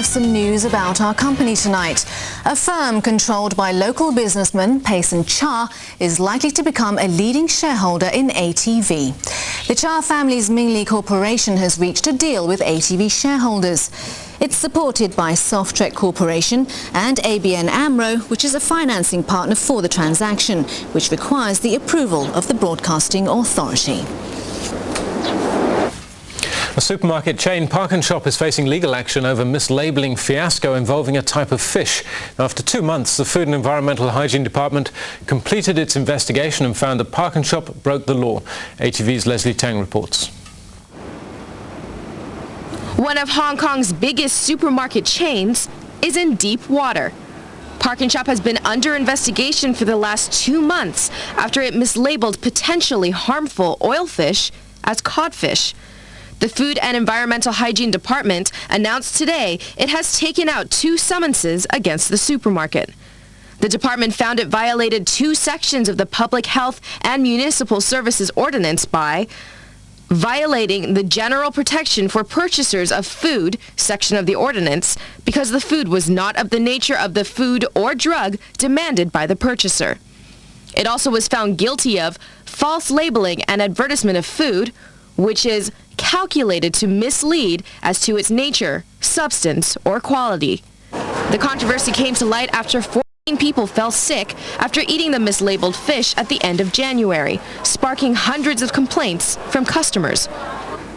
have some news about our company tonight. A firm controlled by local businessman Payson Cha is likely to become a leading shareholder in ATV. The Cha family's Mingli Corporation has reached a deal with ATV shareholders. It's supported by Softrek Corporation and ABN AMRO, which is a financing partner for the transaction, which requires the approval of the Broadcasting Authority. A supermarket chain, PARKnSHOP, is facing legal action over mislabelling fiasco involving a type of fish. After 2 months, the Food and Environmental Hygiene Department completed its investigation and found that PARKnSHOP broke the law. ATV's Leslie Tang reports. One of Hong Kong's biggest supermarket chains is in deep water. PARKnSHOP has been under investigation for the last 2 months after it mislabeled potentially harmful oil fish as codfish. The Food and Environmental Hygiene Department announced today it has taken out 2 summonses against the supermarket. The department found it violated 2 sections of the Public Health and Municipal Services Ordinance by violating the General Protection for Purchasers of Food section of the ordinance because the food was not of the nature of the food or drug demanded by the purchaser. It also was found guilty of false labeling and advertisement of food, which is calculated to mislead as to its nature, substance, or quality. The controversy came to light after 14 people fell sick after eating the mislabeled fish at the end of January, sparking hundreds of complaints from customers.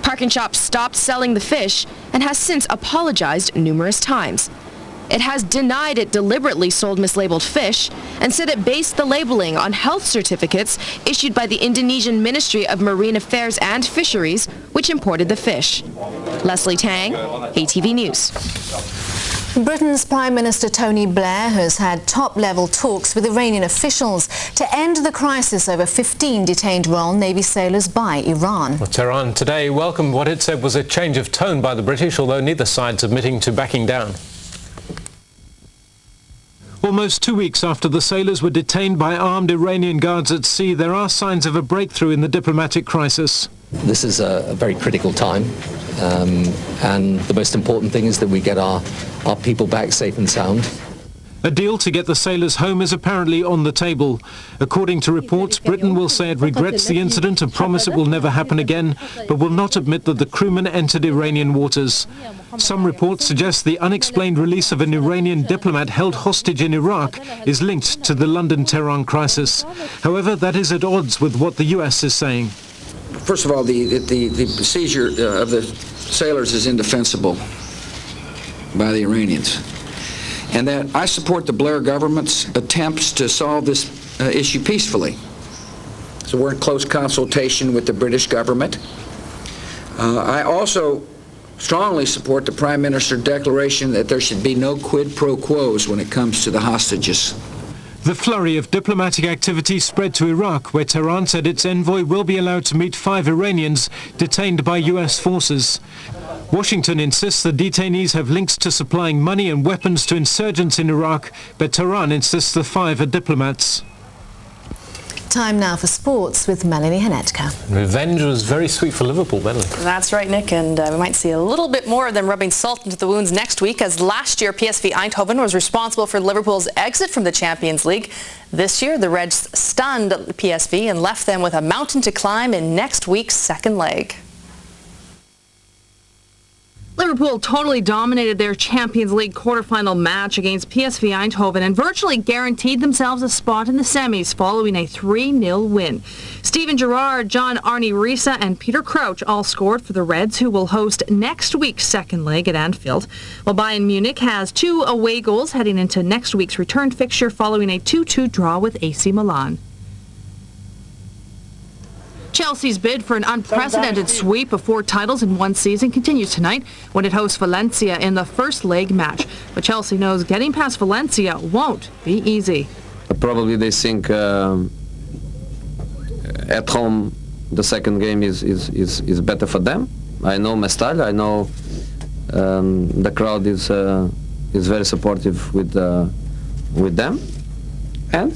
PARKnSHOP stopped selling the fish and has since apologized numerous times. It has denied it deliberately sold mislabeled fish and said it based the labeling on health certificates issued by the Indonesian Ministry of Marine Affairs and Fisheries, which imported the fish. Leslie Tang, ATV News. Britain's Prime Minister Tony Blair has had top-level talks with Iranian officials to end the crisis over 15 detained Royal Navy sailors by Iran. Well, Tehran today welcomed what it said was a change of tone by the British, although neither side admitting to backing down. Almost 2 weeks after the sailors were detained by armed Iranian guards at sea, there are signs of a breakthrough in the diplomatic crisis. This is a very critical time, and the most important thing is that we get our people back safe and sound. A deal to get the sailors home is apparently on the table. According to reports, Britain will say it regrets the incident and promise it will never happen again, but will not admit that the crewmen entered Iranian waters. Some reports suggest the unexplained release of an Iranian diplomat held hostage in Iraq is linked to the London-Tehran crisis. However, that is at odds with what the US is saying. First of all, the seizure of the sailors is indefensible by the Iranians. And that I support the Blair government's attempts to solve this issue peacefully. So we're in close consultation with the British government. I also strongly support the Prime Minister's declaration that there should be no quid pro quos when it comes to the hostages. The flurry of diplomatic activity spread to Iraq, where Tehran said its envoy will be allowed to meet 5 Iranians detained by US forces. Washington insists the detainees have links to supplying money and weapons to insurgents in Iraq, but Tehran insists the 5 are diplomats. Time now for sports with Melanie Hanetka. Revenge was very sweet for Liverpool, Melanie. That's right, Nick, and we might see a little bit more of them rubbing salt into the wounds next week, as last year PSV Eindhoven was responsible for Liverpool's exit from the Champions League. This year, the Reds stunned PSV and left them with a mountain to climb in next week's second leg. Liverpool totally dominated their Champions League quarter-final match against PSV Eindhoven and virtually guaranteed themselves a spot in the semis following a 3-0 win. Steven Gerrard, John Arne Riise and Peter Crouch all scored for the Reds, who will host next week's second leg at Anfield. While Bayern Munich has 2 away goals heading into next week's return fixture following a 2-2 draw with AC Milan. Chelsea's bid for an unprecedented sweep of 4 titles in one season continues tonight when it hosts Valencia in the first leg match. But Chelsea knows getting past Valencia won't be easy. Probably they think at home the second game is better for them. I know my style. I know the crowd is very supportive with them, and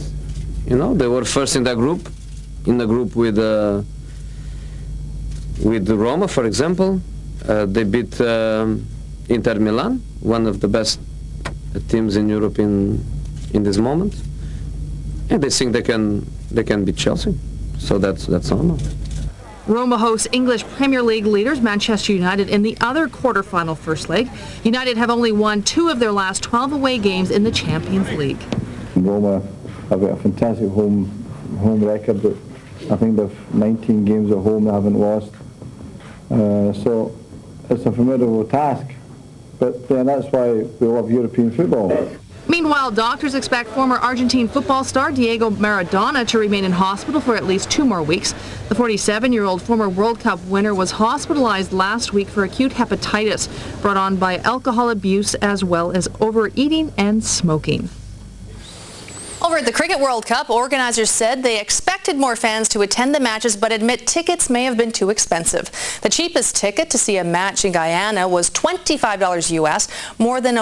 you know they were first in the group with Roma, for example. They beat Inter Milan, one of the best teams in Europe in this moment, and they think they can beat Chelsea. So that's normal. Roma hosts English Premier League leaders Manchester United in the other quarter-final first leg. United have only won 2 of their last 12 away games in the Champions League. Roma have got a fantastic home record. I think they've 19 games at home they haven't lost. So it's a formidable task. But that's why we love European football. Meanwhile, doctors expect former Argentine football star Diego Maradona to remain in hospital for at least 2 more weeks. The 47-year-old former World Cup winner was hospitalized last week for acute hepatitis brought on by alcohol abuse as well as overeating and smoking. Over at the Cricket World Cup, organizers said they expected more fans to attend the matches but admit tickets may have been too expensive. The cheapest ticket to see a match in Guyana was $25 US, more than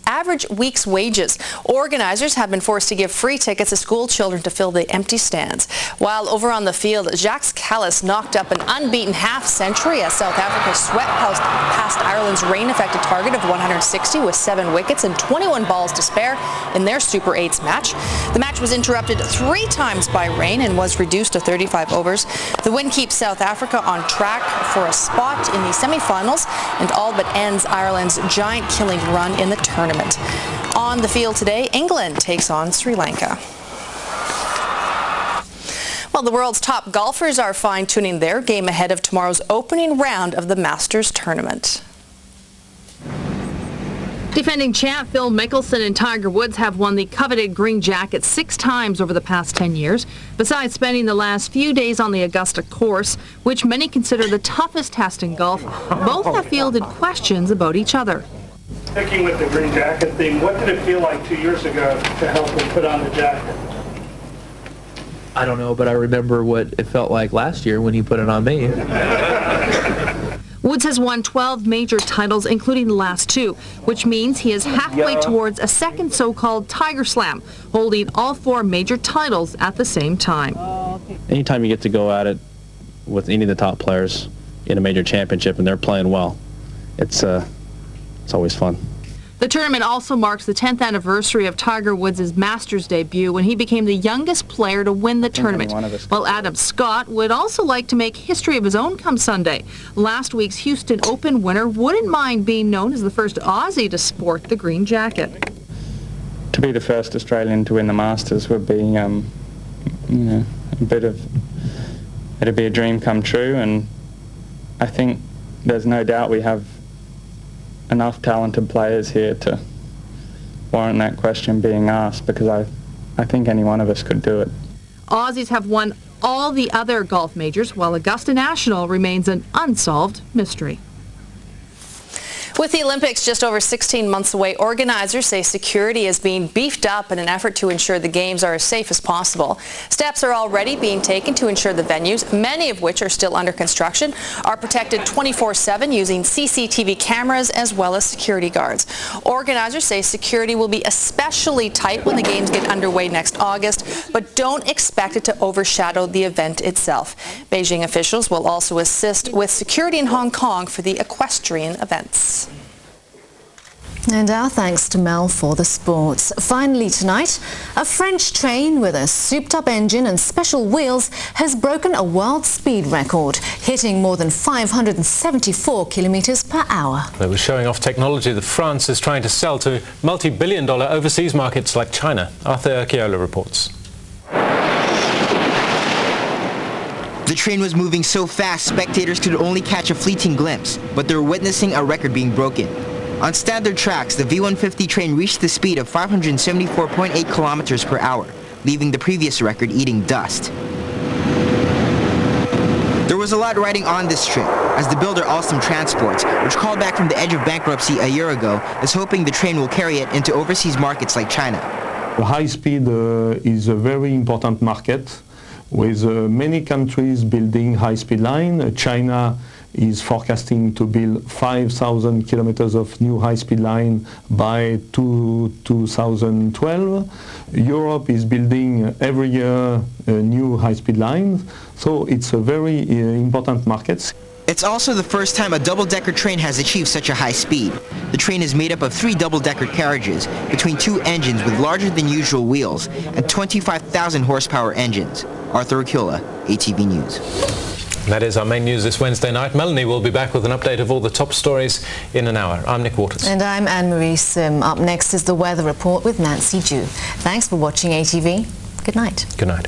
average week's wages. Organizers have been forced to give free tickets to school children to fill the empty stands. While over on the field, Jacques Kallis knocked up an unbeaten half-century as South Africa swept past Ireland's rain-affected target of 160 with 7 wickets and 21 balls to spare in their Super 8s match. The match was interrupted 3 times by rain and was reduced to 35 overs. The win keeps South Africa on track for a spot in the semi-finals and all but ends Ireland's giant killing run in the tournament. On the field today, England takes on Sri Lanka. Well, the world's top golfers are fine-tuning their game ahead of tomorrow's opening round of the Masters tournament. Defending champ Phil Mickelson and Tiger Woods have won the coveted green jacket 6 times over the past 10 years, besides spending the last few days on the Augusta course, which many consider the toughest test in golf. Both have fielded questions about each other. Sticking with the green jacket theme, what did it feel like 2 years ago to help him put on the jacket? I don't know, but I remember what it felt like last year when he put it on me. Woods has won 12 major titles, including the last 2, which means he is halfway towards a second so-called Tiger Slam, holding all 4 major titles at the same time. Anytime you get to go at it with any of the top players in a major championship and they're playing well, it's always fun. The tournament also marks the 10th anniversary of Tiger Woods' Masters debut when he became the youngest player to win the tournament. While Adam Scott would also like to make history of his own come Sunday. Last week's Houston Open winner wouldn't mind being known as the first Aussie to sport the green jacket. To be the first Australian to win the Masters would be, it'd be a dream come true, and I think there's no doubt we have enough talented players here to warrant that question being asked, because I think any one of us could do it. Aussies have won all the other golf majors, while Augusta National remains an unsolved mystery. With the Olympics just over 16 months away, organizers say security is being beefed up in an effort to ensure the games are as safe as possible. Steps are already being taken to ensure the venues, many of which are still under construction, are protected 24/7 using CCTV cameras as well as security guards. Organizers say security will be especially tight when the games get underway next August, but don't expect it to overshadow the event itself. Beijing officials will also assist with security in Hong Kong for the equestrian events. And our thanks to Mel for the sports. Finally tonight, a French train with a souped-up engine and special wheels has broken a world speed record, hitting more than 574 kilometers per hour. It was showing off technology that France is trying to sell to multi-billion-dollar overseas markets like China. Arthur Chiola reports. The train was moving so fast, spectators could only catch a fleeting glimpse, but they were witnessing a record being broken. On standard tracks, the V150 train reached the speed of 574.8 kilometers per hour, leaving the previous record eating dust. There was a lot riding on this trip, as the builder Alstom Transports, which called back from the edge of bankruptcy a year ago, is hoping the train will carry it into overseas markets like China. High speed is a very important market, with many countries building high-speed line. China is forecasting to build 5,000 kilometers of new high-speed line by 2012. Europe is building every year new high-speed lines, so it's a very important market. It's also the first time a double-decker train has achieved such a high speed. The train is made up of 3 double-decker carriages between 2 engines with larger than usual wheels and 25,000 horsepower engines. Arthur Acula, ATV News. That is our main news this Wednesday night. Melanie will be back with an update of all the top stories in an hour. I'm Nick Waters. And I'm Anne-Marie Sim. Up next is the weather report with Nancy Ju. Thanks for watching ATV. Good night. Good night.